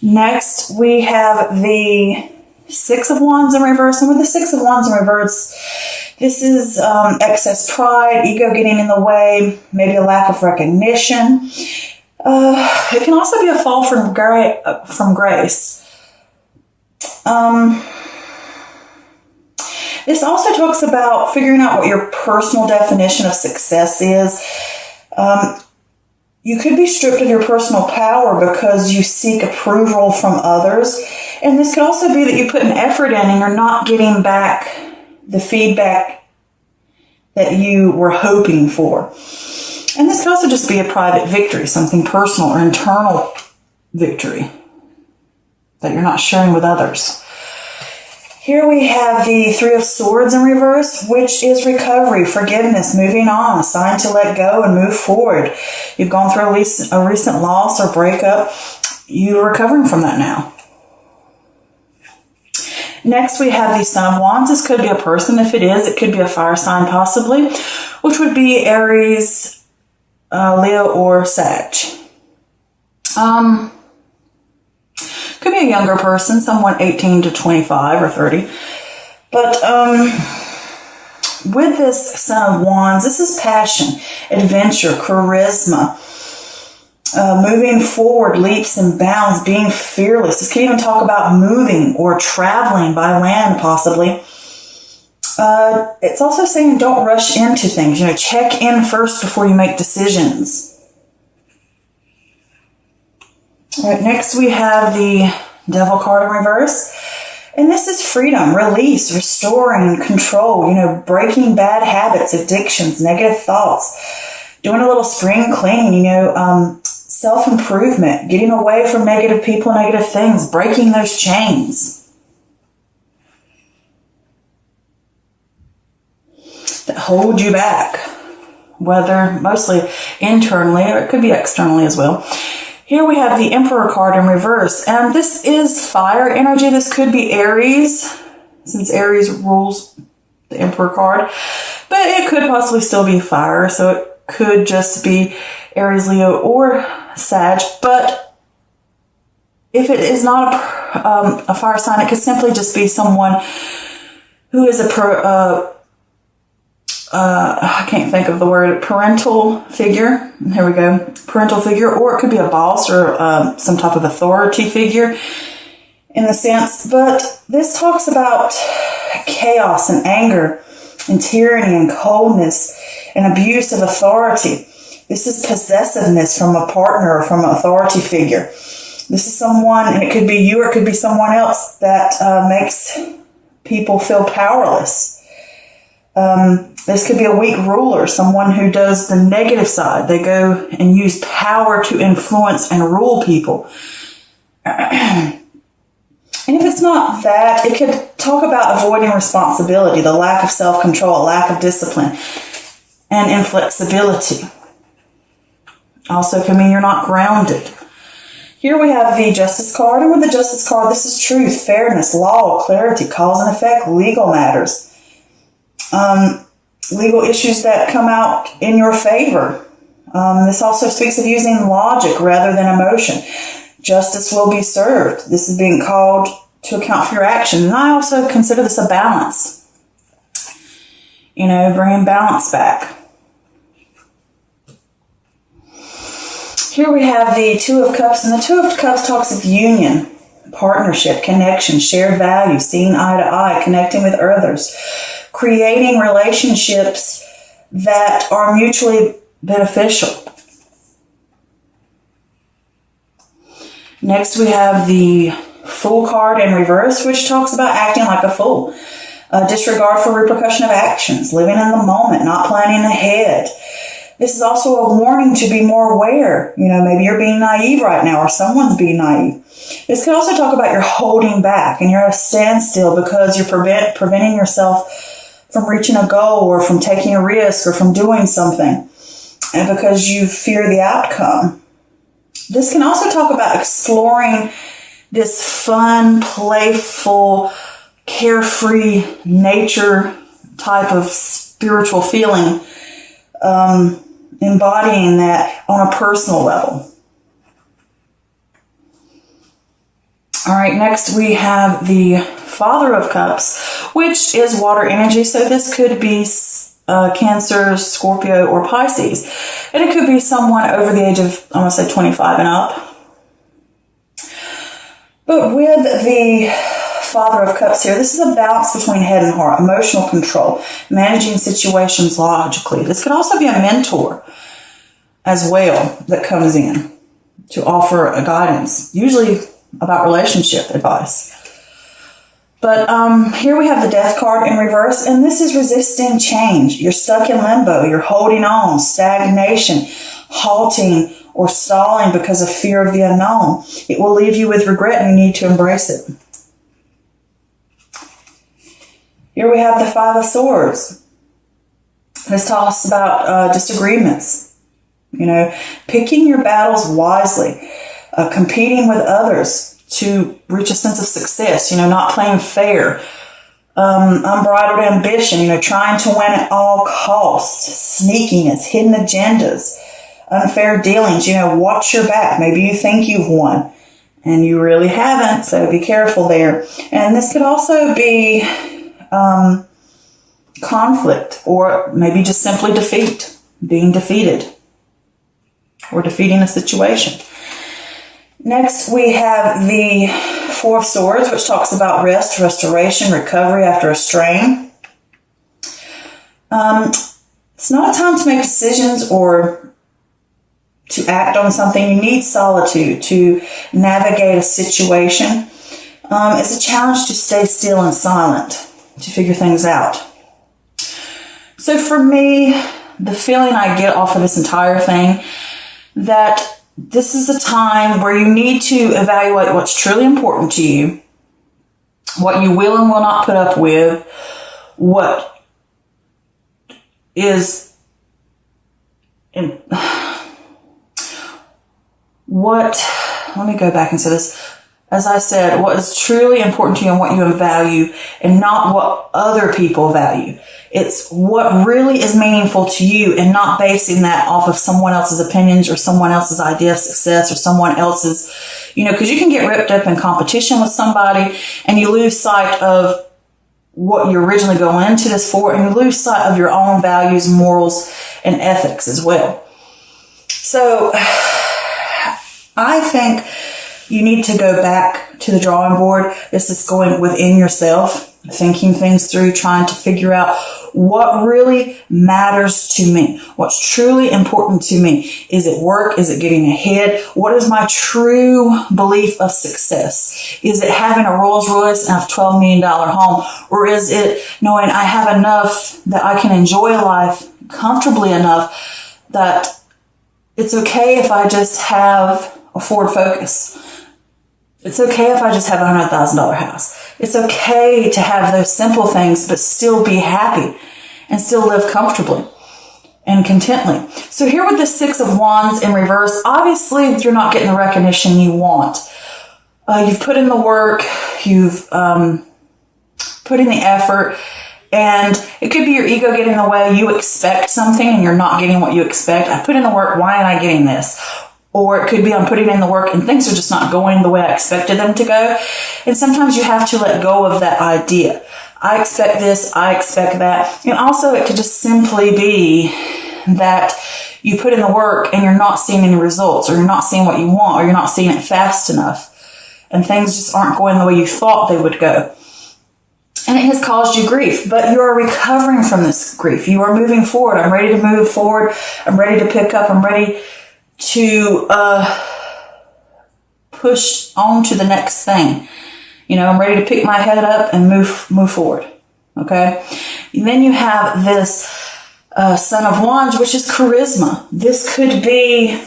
Next, we have the Six of Wands in reverse. And with the Six of Wands in reverse, this is excess pride, ego getting in the way, maybe a lack of recognition. It can also be a fall from grace. This also talks about figuring out what your personal definition of success is. You could be stripped of your personal power because you seek approval from others. And this could also be that you put an effort in and you're not getting back the feedback that you were hoping for. And this could also just be a private victory, something personal or internal victory that you're not sharing with others. Here we have the Three of Swords in reverse, which is recovery, forgiveness, moving on, a sign to let go and move forward. You've gone through a recent loss or breakup. You're recovering from that now. Next, we have the Son of Wands. This could be a person. If it is, it could be a fire sign possibly, which would be Aries, Leo, or Sag. Could be a younger person, someone 18 to 25 or 30. But with this Son of Wands, this is passion, adventure, charisma, moving forward, leaps and bounds, being fearless. This can even talk about moving or traveling by land, possibly. It's also saying don't rush into things. Check in first before you make decisions. All right, next we have the Devil card in reverse. And this is freedom, release, restoring, control, breaking bad habits, addictions, negative thoughts, doing a little spring cleaning, self-improvement, getting away from negative people, negative things, breaking those chains that hold you back, whether mostly internally or it could be externally as well. Here we have the Emperor card in reverse, and this is fire energy. This could be Aries, since Aries rules the Emperor card, but it could possibly still be fire, so it could just be Aries, Leo, or Sag. But if it is not a fire sign, it could simply just be someone who is I can't think of the word, parental figure. Here we go. Parental figure, or it could be a boss or some type of authority figure in the sense. But this talks about chaos and anger and tyranny and coldness and abuse of authority. This is possessiveness from a partner or from an authority figure. This is someone, and it could be you or it could be someone else that makes people feel powerless. This could be a weak ruler, someone who does the negative side. They go and use power to influence and rule people. And if it's not that, it could talk about avoiding responsibility, the lack of self-control, lack of discipline, and inflexibility. Also can mean you're not grounded. Here we have the Justice card, and with the Justice card, this is truth, fairness, law, clarity, cause and effect, legal matters. Legal issues that come out in your favor. This also speaks of using logic rather than emotion. Justice will be served. This is being called to account for your action. And I also consider this a balance. Bringing balance back. Here we have the Two of Cups, and the Two of Cups talks of union, partnership, connection, shared value, seeing eye to eye, connecting with others, creating relationships that are mutually beneficial. Next, we have the Fool card in reverse, which talks about acting like a fool. Disregard for repercussion of actions, living in the moment, not planning ahead. This is also a warning to be more aware. Maybe you're being naive right now, or someone's being naive. This could also talk about you're holding back and you're at a standstill because you're preventing yourself from reaching a goal or from taking a risk or from doing something, and because you fear the outcome. This can also talk about exploring this fun, playful, carefree nature type of spiritual feeling, embodying that on a personal level. All right, next we have the Father of Cups, which is water energy. So this could be Cancer, Scorpio, or Pisces. And it could be someone over the age of, I'm going to say 25 and up. But with the Father of Cups here, this is a balance between head and heart, emotional control, managing situations logically. This could also be a mentor as well that comes in to offer a guidance, usually about relationship advice. But here we have the Death card in reverse, and this is resisting change. You're stuck in limbo. You're holding on, stagnation, halting, or stalling because of fear of the unknown. It will leave you with regret, and you need to embrace it. Here we have the Five of Swords. This talks about disagreements. You know, picking your battles wisely, competing with others to reach a sense of success, you know, not playing fair, unbridled ambition, you know, trying to win at all costs, sneakiness, hidden agendas, unfair dealings, you know, watch your back. Maybe you think you've won and you really haven't, so be careful there. And this could also be conflict, or maybe just simply defeat, being defeated, or defeating a situation. Next, we have the Four of Swords, which talks about rest, restoration, recovery after a strain. It's not a time to make decisions or to act on something. You need solitude to navigate a situation. It's a challenge to stay still and silent, to figure things out. So for me, the feeling I get off of this entire thing, that this is a time where you need to evaluate what's truly important to you, what you will and will not put up with, what is let me go back and say this. As I said, what is truly important to you and what you value, and not what other people value. It's what really is meaningful to you, and not basing that off of someone else's opinions or someone else's idea of success or someone else's, you know, because you can get ripped up in competition with somebody and you lose sight of what you're originally going into this for, and you lose sight of your own values, morals, and ethics as well. So I think you need to go back to the drawing board. This is going within yourself, thinking things through, trying to figure out what really matters to me, what's truly important to me. Is it work? Is it getting ahead? What is my true belief of success? Is it having a Rolls Royce and a $12 million home? Or is it knowing I have enough that I can enjoy life comfortably enough that it's okay if I just have a Ford Focus? It's okay if I just have a $100,000 house. It's okay to have those simple things, but still be happy and still live comfortably and contently. So here with the Six of Wands in reverse, obviously you're not getting the recognition you want. You've put in the work, you've put in the effort, and it could be your ego getting in the way. You expect something and you're not getting what you expect. I put in the work, why am I getting this? Or it could be I'm putting in the work and things are just not going the way I expected them to go. And sometimes you have to let go of that idea. I expect this, I expect that. And also it could just simply be that you put in the work and you're not seeing any results, or you're not seeing what you want, or you're not seeing it fast enough. And things just aren't going the way you thought they would go. And it has caused you grief, but you are recovering from this grief. You are moving forward. I'm ready to move forward. I'm ready to pick up. I'm ready to push on to the next thing. You know, I'm ready to pick my head up and move forward. Okay. And then you have this Son of Wands, which is charisma. This could be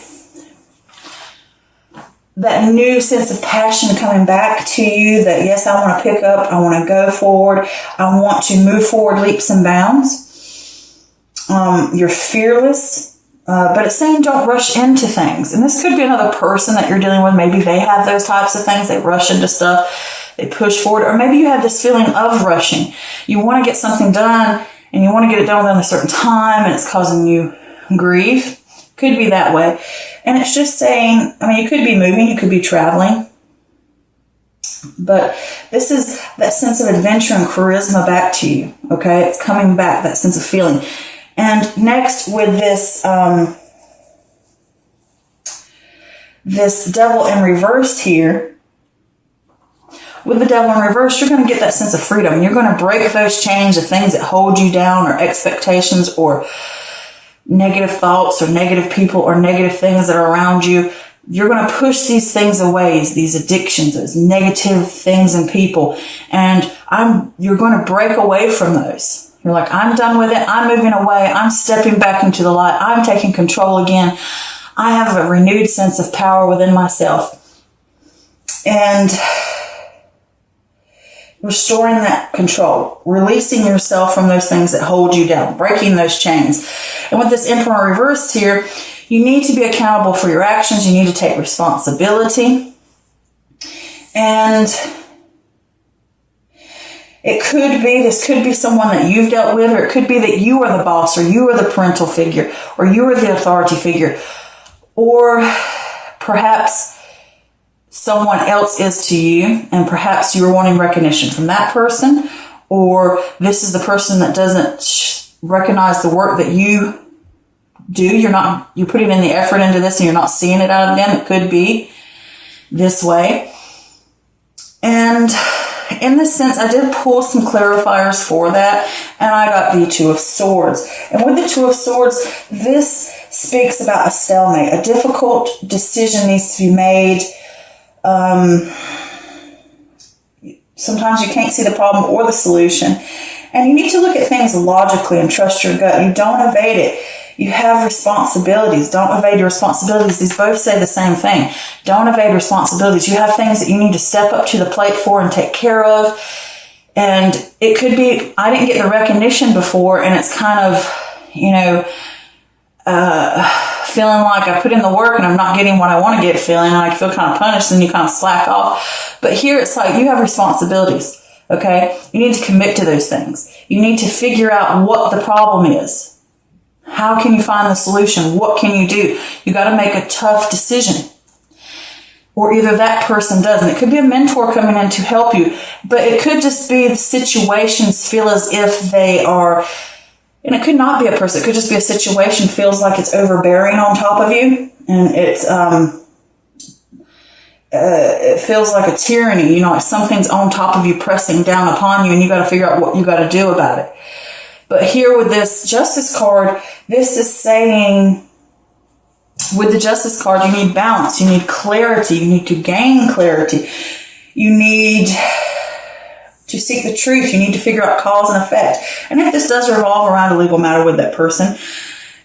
that new sense of passion coming back to you, that yes, I want to pick up, I want to go forward, I want to move forward leaps and bounds. You're fearless. But it's saying don't rush into things. And this could be another person that you're dealing with. Maybe they have those types of things. They rush into stuff. They push forward. Or maybe you have this feeling of rushing. You want to get something done and you want to get it done within a certain time, and it's causing you grief. Could be that way. And it's just saying, I mean, you could be moving. You could be traveling. But this is that sense of adventure and charisma back to you, okay? It's coming back, that sense of feeling. And next with this, this devil in reverse here, with the devil in reverse, you're going to get that sense of freedom. You're going to break those chains of things that hold you down, or expectations, or negative thoughts, or negative people, or negative things that are around you. You're going to push these things away, these addictions, those negative things and people. And you're going to break away from those. You're like, I'm done with it. I'm moving away. I'm stepping back into the light. I'm taking control again. I have a renewed sense of power within myself. And restoring that control, releasing yourself from those things that hold you down, breaking those chains. And with this Emperor reversed here, you need to be accountable for your actions. You need to take responsibility. And this could be someone that you've dealt with, or it could be that you are the boss, or you are the parental figure, or you are the authority figure, or perhaps someone else is to you, and perhaps you're wanting recognition from that person, or this is the person that doesn't recognize the work that you do. You're putting in the effort into this and you're not seeing it out of them. It could be this way. And in this sense, I did pull some clarifiers for that, and I got the Two of Swords. And with the Two of Swords, this speaks about a stalemate. A difficult decision needs to be made. Sometimes you can't see the problem or the solution. And you need to look at things logically and trust your gut. You don't evade it. You have responsibilities. Don't evade your responsibilities. These both say the same thing. Don't evade responsibilities. You have things that you need to step up to the plate for and take care of. And it could be, I didn't get the recognition before, and it's kind of, feeling like I put in the work and I'm not getting what I want to get feeling, and I feel kind of punished, and you kind of slack off. But here it's like you have responsibilities, okay? You need to commit to those things. You need to figure out what the problem is. How can you find the solution? What can you do? You got to make a tough decision. Or either that person does. And it could be a mentor coming in to help you. But it could just be the situations feel as if they are, and it could not be a person. It could just be a situation feels like it's overbearing on top of you. And it feels like a tyranny. Like something's on top of you pressing down upon you, and you got to figure out what you got to do about it. But here with this Justice card, this is saying, with the Justice card, you need balance, you need clarity, you need to gain clarity, you need to seek the truth, you need to figure out cause and effect. And if this does revolve around a legal matter with that person,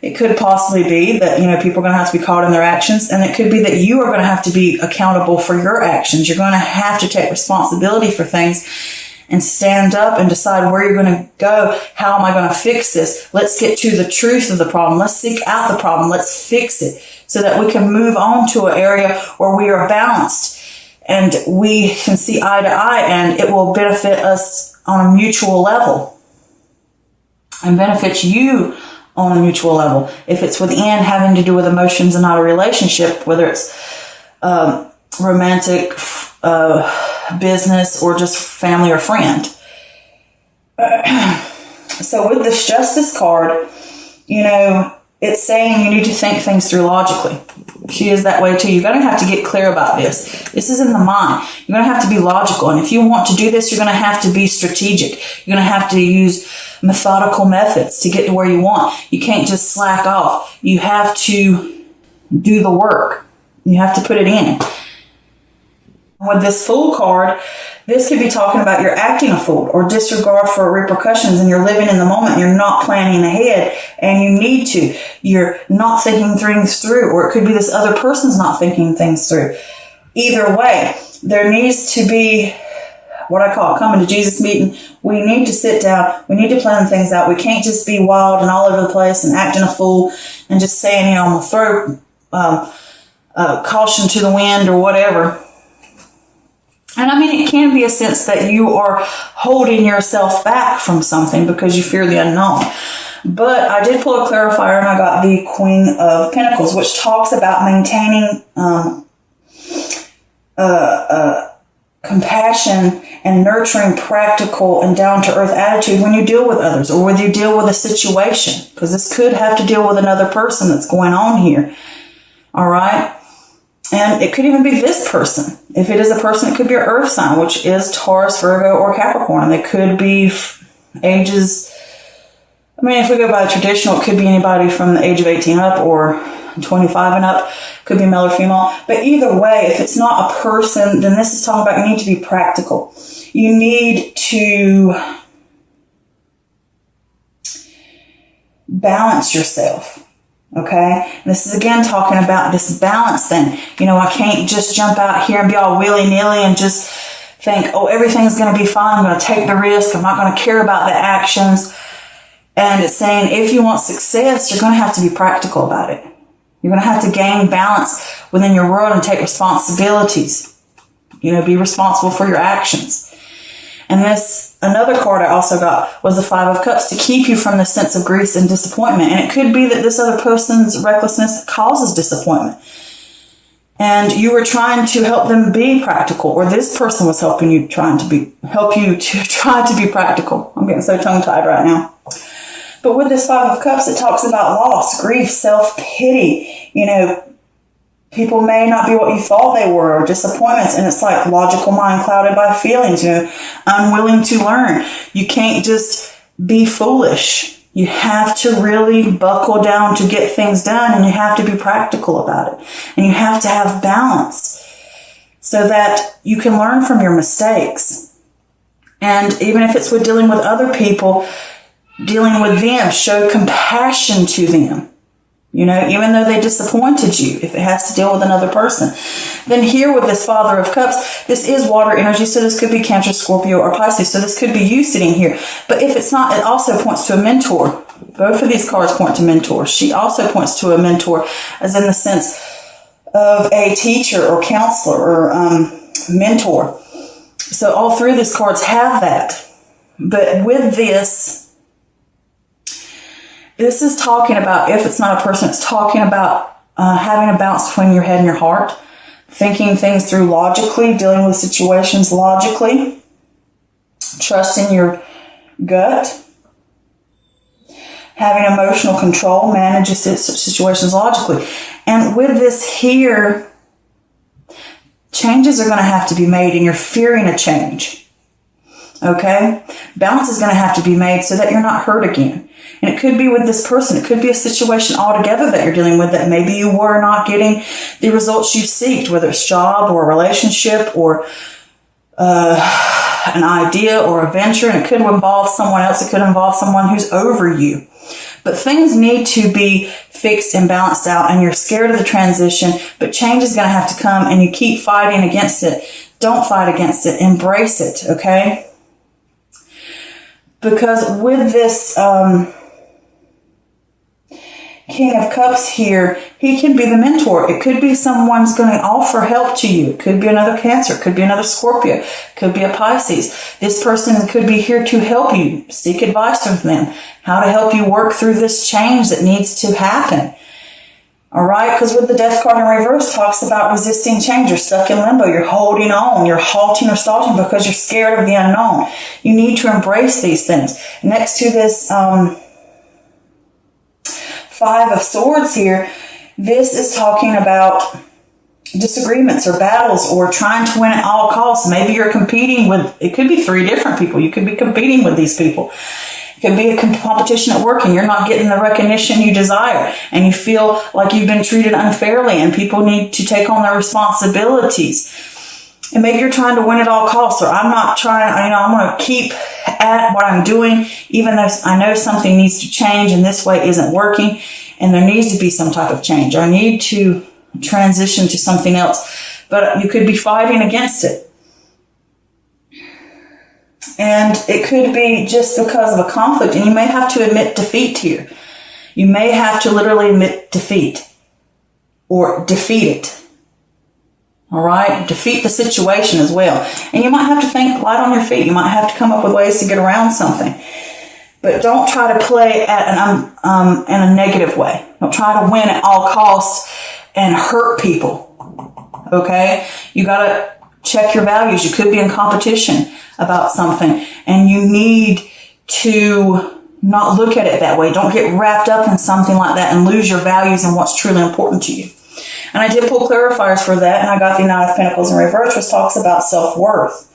it could possibly be that, people are going to have to be caught in their actions, and it could be that you are going to have to be accountable for your actions. You're going to have to take responsibility for things and stand up and decide where you're going to go. How am I going to fix this? Let's get to the truth of the problem. Let's seek out the problem. Let's fix it so that we can move on to an area where we are balanced and we can see eye to eye, and it will benefit us on a mutual level and benefit you on a mutual level. If it's within, having to do with emotions and not a relationship, whether it's romantic, business, or just family or friend. So with this Justice card, it's saying you need to think things through logically. She is that way too. You're going to have to get clear about this. This is in the mind. You're going to have to be logical. And if you want to do this, you're going to have to be strategic. You're going to have to use methodical methods to get to where you want. You can't just slack off. You have to do the work. You have to put it in. With this Fool card, this could be talking about you're acting a fool or disregard for repercussions, and you're living in the moment. You're not planning ahead, and you need to. You're not thinking things through, or it could be this other person's not thinking things through. Either way, there needs to be what I call coming to Jesus meeting. We need to sit down. We need to plan things out. We can't just be wild and all over the place and acting a fool and just saying, I'm going to throw caution to the wind or whatever. And it can be a sense that you are holding yourself back from something because you fear the unknown. But I did pull a clarifier, and I got the Queen of Pentacles, which talks about maintaining compassion and nurturing, practical, and down-to-earth attitude when you deal with others or when you deal with a situation, because this could have to deal with another person that's going on here. All right? And it could even be this person. If it is a person, it could be your earth sign, which is Taurus, Virgo, or Capricorn. They could be ages. I mean, if we go by the traditional, it could be anybody from the age of 18 up or 25 and up. Could be male or female. But either way, if it's not a person, then this is talking about you need to be practical. You need to balance yourself. Okay? And this is again talking about this balance thing. You know, I can't just jump out here and be all willy-nilly and just think, oh, everything's going to be fine. I'm going to take the risk. I'm not going to care about the actions. And it's saying if you want success, you're going to have to be practical about it. You're going to have to gain balance within your world and take responsibilities. You know, be responsible for your actions. And another card I also got was the Five of Cups to keep you from the sense of grief and disappointment. And it could be that this other person's recklessness causes disappointment. And you were trying to help them be practical, or this person was helping you help you to try to be practical. I'm getting so tongue-tied right now. But with this Five of Cups, it talks about loss, grief, self-pity. You know, people may not be what you thought they were, or disappointments. And it's like logical mind clouded by feelings, you know, unwilling to learn. You can't just be foolish. You have to really buckle down to get things done, and you have to be practical about it. And you have to have balance so that you can learn from your mistakes. And even if it's with dealing with other people, dealing with them, show compassion to them. You know, even though they disappointed you, if it has to deal with another person. Then here with this Father of Cups, this is water energy, so this could be Cancer, Scorpio, or Pisces. So this could be you sitting here. But if it's not, it also points to a mentor. Both of these cards point to mentors. She also points to a mentor, as in the sense of a teacher or counselor or mentor. So all three of these cards have that. But with this is talking about, if it's not a person, it's talking about having a balance between your head and your heart, thinking things through logically, dealing with situations logically, trusting your gut, having emotional control, managing situations logically. And with this here, changes are going to have to be made, and you're fearing a change. Okay? Balance is going to have to be made so that you're not hurt again. And it could be with this person. It could be a situation altogether that you're dealing with that maybe you were not getting the results you seeked, whether it's job or a relationship or an idea or a venture. And it could involve someone else. It could involve someone who's over you. But things need to be fixed and balanced out, and you're scared of the transition, but change is going to have to come, and you keep fighting against it. Don't fight against it. Embrace it, okay? Because with this King of Cups here, he can be the mentor. It could be someone's going to offer help to you. It could be another Cancer. It could be another Scorpio. It could be a Pisces. This person could be here to help you. Seek advice from them. How to help you work through this change that needs to happen. All right? Because with the Death card in reverse, talks about resisting change. You're stuck in limbo. You're holding on. You're halting or stalling because you're scared of the unknown. You need to embrace these things. Next to this Five of Swords here, this is talking about disagreements or battles or trying to win at all costs. Maybe you're competing with, it could be three different people. You could be competing with these people. It could be a competition at work and you're not getting the recognition you desire and you feel like you've been treated unfairly and people need to take on their responsibilities. And maybe you're trying to win at all costs, or I'm not trying, I'm going to keep at what I'm doing, even though I know something needs to change and this way isn't working and there needs to be some type of change. I need to transition to something else, but you could be fighting against it. And it could be just because of a conflict, and you may have to admit defeat here. You may have to literally admit defeat or defeat it. All right? Defeat the situation as well. And you might have to think light on your feet. You might have to come up with ways to get around something. But don't try to play at in a negative way. Don't try to win at all costs and hurt people. Okay? You got to Check your values. You could be in competition about something, and you need to not look at it that way. Don't get wrapped up in something like that and lose your values and what's truly important to you. And I did pull clarifiers for that, and I got the Nine of Pentacles in reverse, which talks about self-worth.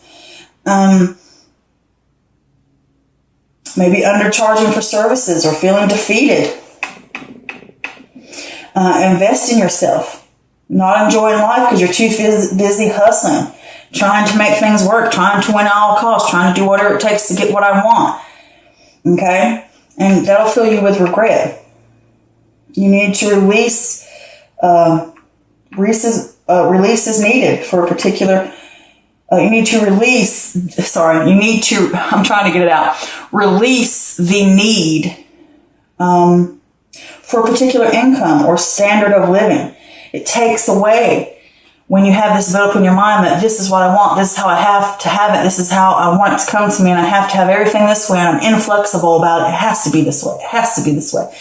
Maybe undercharging for services or feeling defeated. Invest in yourself. Not enjoying life because you're too busy hustling, trying to make things work, trying to win at all costs, trying to do whatever it takes to get what I want. Okay? And that'll fill you with regret. You need to release is needed for a particular, I'm trying to get it out. Release the need for a particular income or standard of living. It takes away when you have this built up in your mind that this is what I want, this is how I have to have it, this is how I want it to come to me, and I have to have everything this way, and I'm inflexible about it. It has to be this way. It has to be this way.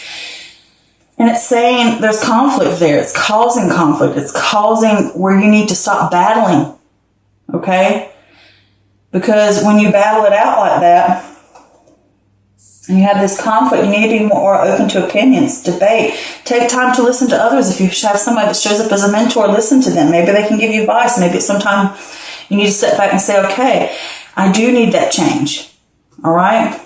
And it's saying there's conflict there. It's causing conflict. It's causing where you need to stop battling. Okay? Because when you battle it out like that, and you have this conflict, you need to be more open to opinions, debate. Take time to listen to others. If you have somebody that shows up as a mentor, listen to them. Maybe they can give you advice. Maybe sometimes you need to step back and say, okay, I do need that change. All right?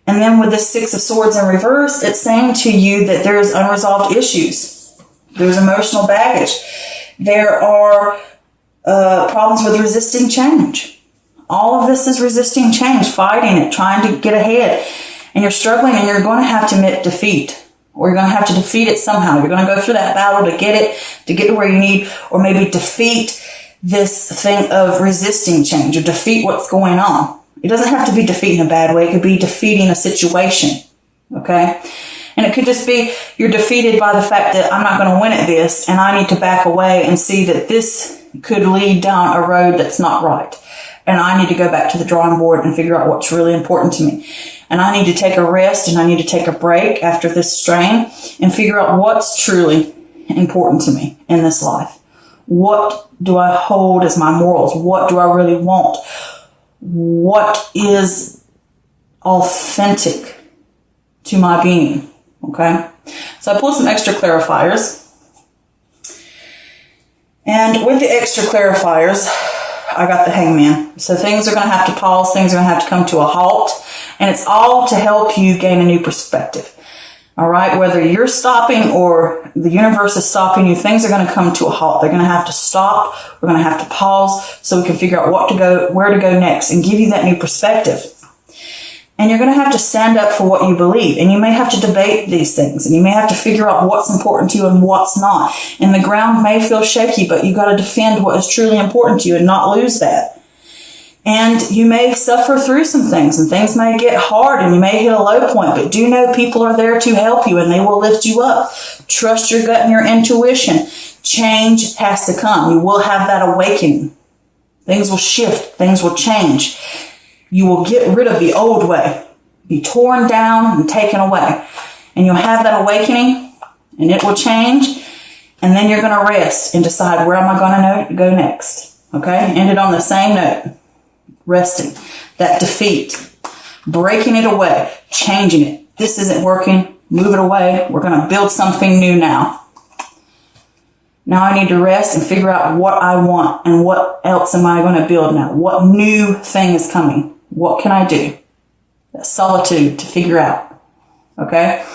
And then with the Six of Swords in reverse, it's saying to you that there is unresolved issues. There's emotional baggage. There are problems with resisting change. All of this is resisting change, fighting it, trying to get ahead. And you're struggling, and you're going to have to admit defeat. Or you're going to have to defeat it somehow. You're going to go through that battle to get it, to get to where you need, or maybe defeat this thing of resisting change, or defeat what's going on. It doesn't have to be defeat in a bad way. It could be defeating a situation. Okay? And it could just be you're defeated by the fact that I'm not going to win at this, and I need to back away and see that this could lead down a road that's not right. And I need to go back to the drawing board and figure out what's really important to me. And I need to take a rest, and I need to take a break after this strain and figure out what's truly important to me in this life. What do I hold as my morals? What do I really want? What is authentic to my being? Okay? So I pulled some extra clarifiers. And with the extra clarifiers, I got the Hangman. So things are going to have to pause. Things are going to have to come to a halt. And it's all to help you gain a new perspective. All right? Whether you're stopping or the universe is stopping you, things are going to come to a halt. They're going to have to stop. We're going to have to pause so we can figure out where to go next and give you that new perspective. And you're going to have to stand up for what you believe. And you may have to debate these things. And you may have to figure out what's important to you and what's not. And the ground may feel shaky, but you got to defend what is truly important to you and not lose that. And you may suffer through some things, and things may get hard, and you may hit a low point, but do know people are there to help you, and they will lift you up. Trust your gut and your intuition. Change has to come. You will have that awakening. Things will shift. Things will change. You will get rid of the old way, be torn down and taken away. And you'll have that awakening, and it will change. And then you're going to rest and decide, where am I going to go next? Okay? End it on the same note. Resting. That defeat. Breaking it away. Changing it. This isn't working. Move it away. We're going to build something new now. Now I need to rest and figure out what I want, and what else am I going to build now? What new thing is coming? What can I do? That solitude to figure out. Okay?